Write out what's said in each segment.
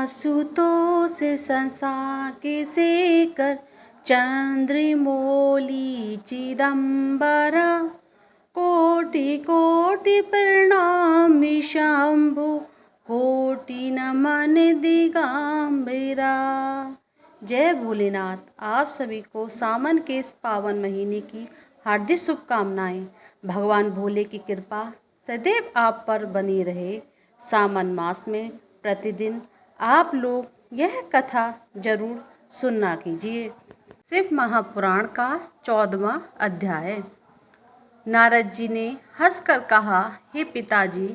आशुतोष संसाके शेखर चंद्रमौली चिदंबरा कोटि कोटि प्रणामि शंभु कोटि नमन दिगंबरा। जय भोलेनाथ। आप सभी को सावन के इस पावन महीने की हार्दिक शुभकामनाएं। भगवान भोले की कृपा सदैव आप पर बनी रहे। सावन मास में प्रतिदिन आप लोग यह कथा जरूर सुनना कीजिए। शिव महापुराण का 14वां अध्याय। नारद जी ने हंसकर कहा, हे पिताजी,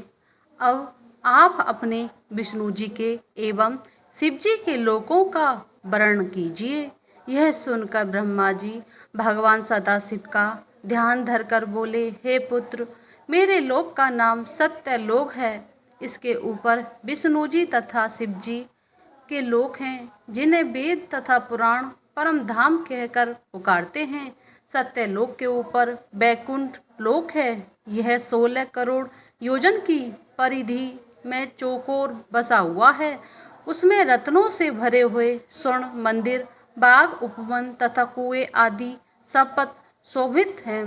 अब आप अपने विष्णु जी के एवं शिव जी के लोकों का वर्णन कीजिए। यह सुनकर ब्रह्मा जी भगवान सदाशिव का ध्यान धरकर बोले, हे पुत्र, मेरे लोक का नाम सत्य लोक है। इसके ऊपर विष्णु जी तथा शिव जी के लोक हैं, जिन्हें वेद तथा पुराण परम धाम कहकर पुकारते हैं। सत्य लोक के ऊपर बैकुंठ लोक है। यह 16 करोड़ योजन की परिधि में चौकोर बसा हुआ है। उसमें रत्नों से भरे हुए स्वर्ण मंदिर, बाग, उपवन तथा कुएं आदि सपत शोभित हैं।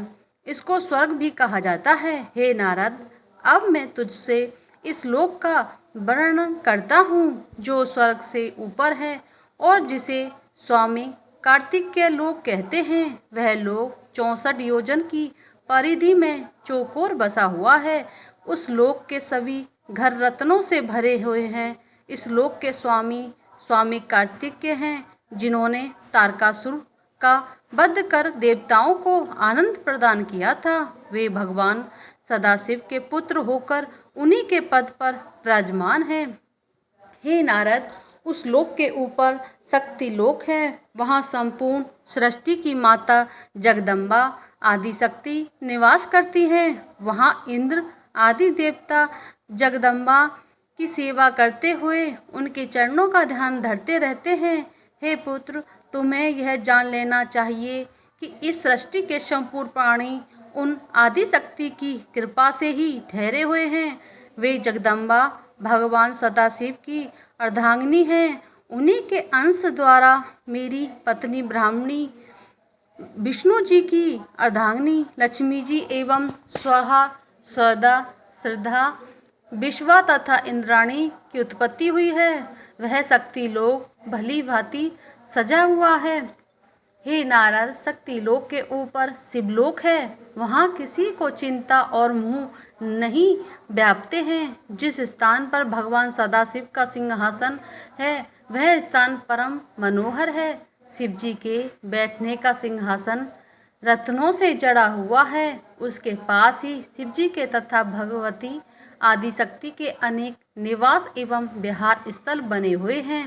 इसको स्वर्ग भी कहा जाता है। हे नारद, अब मैं तुझसे इस लोक का वर्णन करता हूँ, जो स्वर्ग से ऊपर है और जिसे स्वामी कार्तिकेय लोक कहते हैं। वह लोक 64 योजन की परिधि में चौकोर बसा हुआ है। उस लोक के सभी घर रत्नों से भरे हुए हैं। इस लोक के स्वामी कार्तिकेय हैं, जिन्होंने तारकासुर का वध कर देवताओं को आनंद प्रदान किया था। वे भगवान सदाशिव के पुत्र होकर उन्हीं के पद पर विराजमान हैं। हे नारद, उस लोक के ऊपर शक्ति लोक है। वहाँ संपूर्ण सृष्टि की माता जगदम्बा आदि शक्ति निवास करती है। वहाँ इंद्र आदि देवता जगदम्बा की सेवा करते हुए उनके चरणों का ध्यान धरते रहते हैं। हे पुत्र, तुम्हें यह जान लेना चाहिए कि इस सृष्टि के संपूर्ण प्राणी उन आदि शक्ति की कृपा से ही ठहरे हुए हैं। वे जगदम्बा भगवान सदाशिव की अर्धांगिनी हैं। उन्हीं के अंश द्वारा मेरी पत्नी ब्राह्मणी विष्णु जी की अर्धांगिनी लक्ष्मी जी एवं स्वाहा, सदा, श्रद्धा, विश्वा तथा इंद्राणी की उत्पत्ति हुई है। वह शक्ति लोक भली भांति सजा हुआ है। हे नारद, शक्ति लोक के ऊपर शिवलोक है। वहाँ किसी को चिंता और मोह नहीं व्यापते हैं। जिस स्थान पर भगवान सदाशिव का सिंहासन है, वह स्थान परम मनोहर है। शिव जी के बैठने का सिंहासन रत्नों से जड़ा हुआ है। उसके पास ही शिव जी के तथा भगवती आदि शक्ति के अनेक निवास एवं विहार स्थल बने हुए हैं।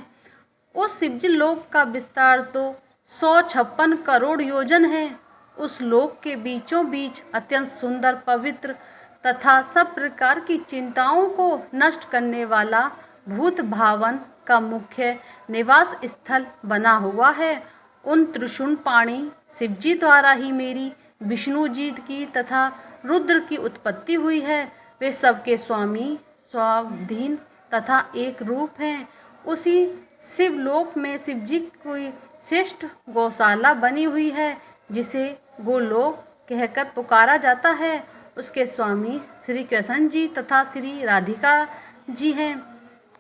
उस शिवजी लोक का विस्तार तो 156 करोड़ योजन है। उस लोक के बीचों बीच अत्यंत सुंदर, पवित्र तथा सब प्रकार की चिंताओं को नष्ट करने वाला भूत भावन का मुख्य निवास स्थल बना हुआ है। उन त्रिशूल पाणी शिवजी द्वारा ही मेरी विष्णु जी की तथा रुद्र की उत्पत्ति हुई है। वे सबके स्वामी, स्वाधीन तथा एक रूप हैं। उसी शिवलोक में शिवजी की श्रेष्ठ गौशाला बनी हुई है, जिसे गोलोक कहकर पुकारा जाता है। उसके स्वामी श्री कृष्ण जी तथा श्री राधिका जी हैं।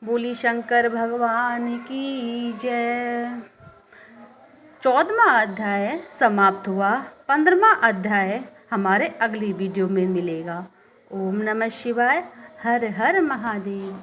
बोली शंकर भगवान की जय। 14वां अध्याय समाप्त हुआ। 15वां अध्याय हमारे अगली वीडियो में मिलेगा। ओम नमः शिवाय। हर हर महादेव।